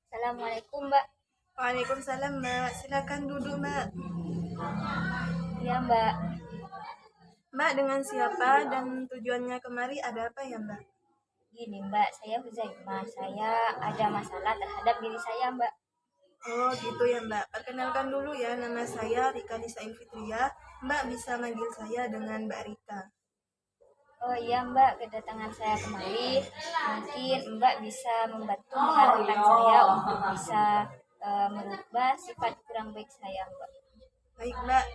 Assalamualaikum, Mbak. Waalaikumsalam, Mbak. Silakan duduk, Mbak. Iya, Mbak. Mbak dengan siapa dan tujuannya kemari ada apa ya, Mbak? Gini, Mbak, saya Huzaimah. Saya ada masalah terhadap diri saya, Mbak. Oh, gitu ya, Mbak. Perkenalkan dulu ya, nama saya Rika Nisain Fitria. Mbak bisa manggil saya dengan Mbak Rika. Oh iya, Mbak, kedatangan saya kemari. Mungkin Mbak bisa membantu mengarahkan saya untuk bisa merubah sifat kurang baik saya, Mbak. Baik, Mbak.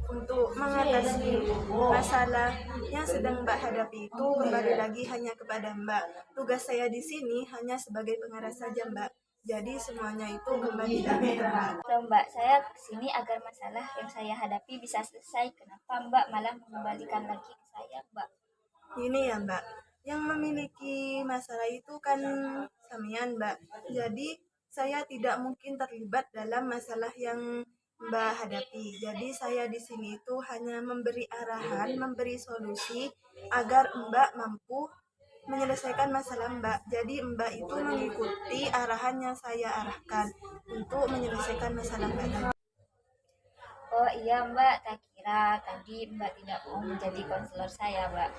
Untuk mengatasi masalah yang sedang Mbak hadapi itu kembali lagi hanya kepada Mbak. Tugas saya di sini hanya sebagai pengarah saja, Mbak. Jadi semuanya itu kembali lagi ke Mbak. Loh, Mbak, saya kesini agar masalah yang saya hadapi bisa selesai. Kenapa Mbak malah mengembalikan lagi ke saya, Mbak? Ini ya Mbak, yang memiliki masalah itu kan samian Mbak. Jadi saya tidak mungkin terlibat dalam masalah yang Mbak hadapi. Jadi saya di sini itu hanya memberi arahan, memberi solusi agar Mbak mampu menyelesaikan masalah Mbak. Jadi Mbak itu mengikuti arahan yang saya arahkan untuk menyelesaikan masalah Mbak. Oh iya, Mbak, tak kira tadi Mbak tidak mau menjadi konselor saya, Mbak.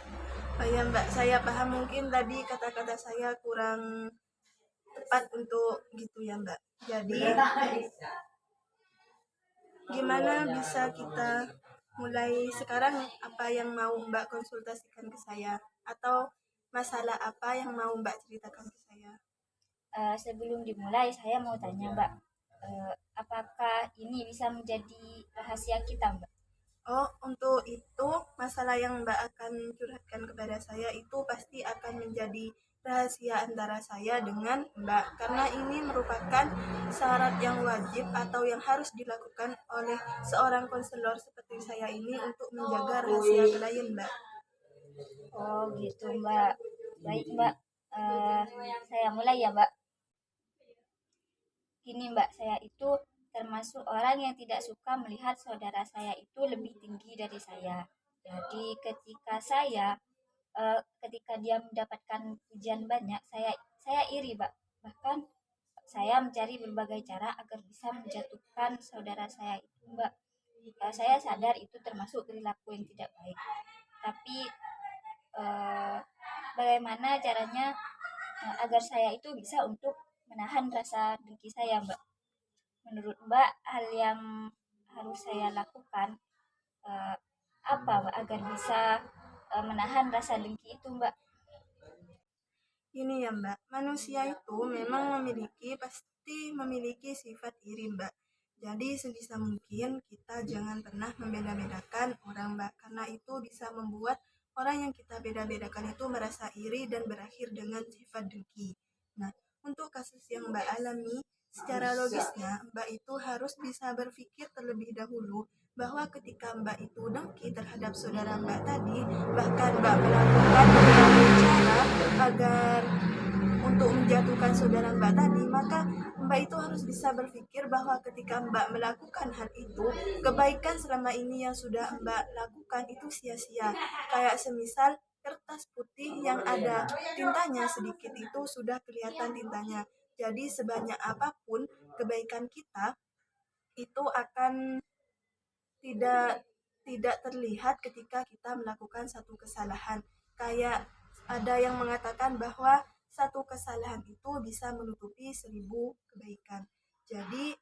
Oh ya Mbak, saya paham mungkin tadi kata-kata saya kurang tepat untuk gitu ya Mbak. Jadi gimana bisa kita mulai sekarang, apa yang mau Mbak konsultasikan ke saya atau masalah apa yang mau Mbak ceritakan ke saya? Sebelum dimulai, saya mau tanya, Mbak, apakah ini bisa menjadi rahasia kita, Mbak? Oh, untuk itu masalah yang Mbak akan curhatkan kepada saya itu pasti akan menjadi rahasia antara saya dengan Mbak, karena ini merupakan syarat yang wajib atau yang harus dilakukan oleh seorang konselor seperti saya ini untuk menjaga rahasia klien, Mbak. Oh gitu, Mbak. Baik, Mbak. Eh, saya mulai ya, Mbak. Gini, Mbak, saya itu termasuk orang yang tidak suka melihat saudara saya itu lebih tinggi dari saya. Jadi ketika dia mendapatkan pujian banyak, saya iri, Mbak. Bahkan saya mencari berbagai cara agar bisa menjatuhkan saudara saya itu, Mbak. Saya sadar itu termasuk perilaku yang tidak baik. Tapi eh, bagaimana caranya agar saya itu bisa untuk menahan rasa dengki saya, Mbak? Menurut Mbak, hal yang harus saya lakukan eh, apa, Mbak, agar bisa menahan rasa dengki itu, Mbak? Ini ya Mbak, manusia itu memang pasti memiliki sifat iri Mbak. Jadi sebisa mungkin kita jangan pernah membeda-bedakan orang Mbak, karena itu bisa membuat orang yang kita beda-bedakan itu merasa iri dan berakhir dengan sifat dengki. Nah, untuk kasus yang Mbak alami, secara logisnya Mbak itu harus bisa berpikir terlebih dahulu bahwa ketika Mbak itu dengki terhadap saudara Mbak tadi, bahkan Mbak melakukan berbagai cara agar untuk menjatuhkan saudara Mbak tadi, maka Mbak itu harus bisa berpikir bahwa ketika Mbak melakukan hal itu, kebaikan selama ini yang sudah Mbak lakukan itu sia-sia. Kayak semisal kertas putih yang ada tintanya sedikit itu sudah kelihatan tintanya. Jadi sebanyak apapun kebaikan kita itu akan tidak tidak terlihat ketika kita melakukan satu kesalahan. Kayak ada yang mengatakan bahwa satu kesalahan itu bisa menutupi 1000 kebaikan. Jadi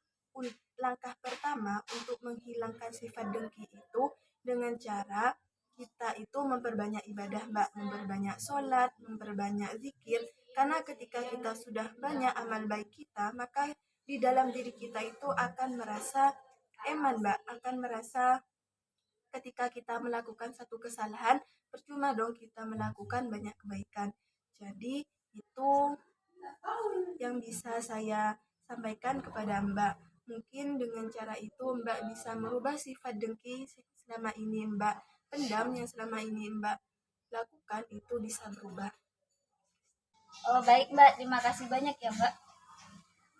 langkah pertama untuk menghilangkan sifat dengki itu dengan cara kita itu memperbanyak ibadah Mbak, memperbanyak sholat, memperbanyak zikir. Karena ketika kita sudah banyak amal baik kita, maka di dalam diri kita itu akan merasa eman Mbak, akan merasa ketika kita melakukan satu kesalahan, percuma dong kita melakukan banyak kebaikan. Jadi itu yang bisa saya sampaikan kepada Mbak. Mungkin dengan cara itu Mbak bisa merubah sifat dengki selama ini Mbak pendam, yang selama ini Mbak lakukan itu bisa berubah. Oh baik, Mbak, terima kasih banyak ya, Mbak.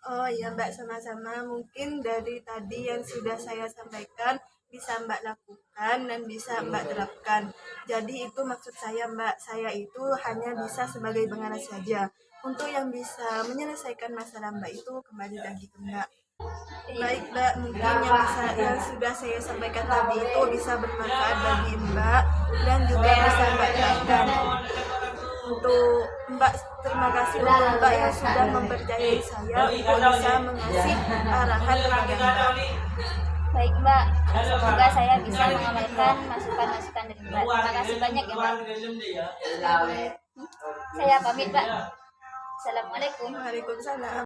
Oh iya Mbak, sama-sama. Mungkin dari tadi yang sudah saya sampaikan bisa Mbak lakukan dan bisa Mbak terapkan. Jadi itu maksud saya Mbak, saya itu hanya bisa sebagai pengarah saja. untuk yang bisa menyelesaikan masalah Mbak itu kembali lagi ke Mbak. Baik Mbak, mungkin yang sudah saya sampaikan tadi itu bisa bermanfaat bagi Mbak dan juga bisa Mbak terapkan. Untuk Mbak, terima kasih untuk Mbak yang sudah mempercayai saya untuk bisa mengasih arahan kepada Mbak. Baik Mbak, semoga saya bisa mengamalkan masukan-masukan dari Mbak. Terima kasih banyak ya Mbak. Saya pamit Mbak. Assalamualaikum. Waalaikumsalam.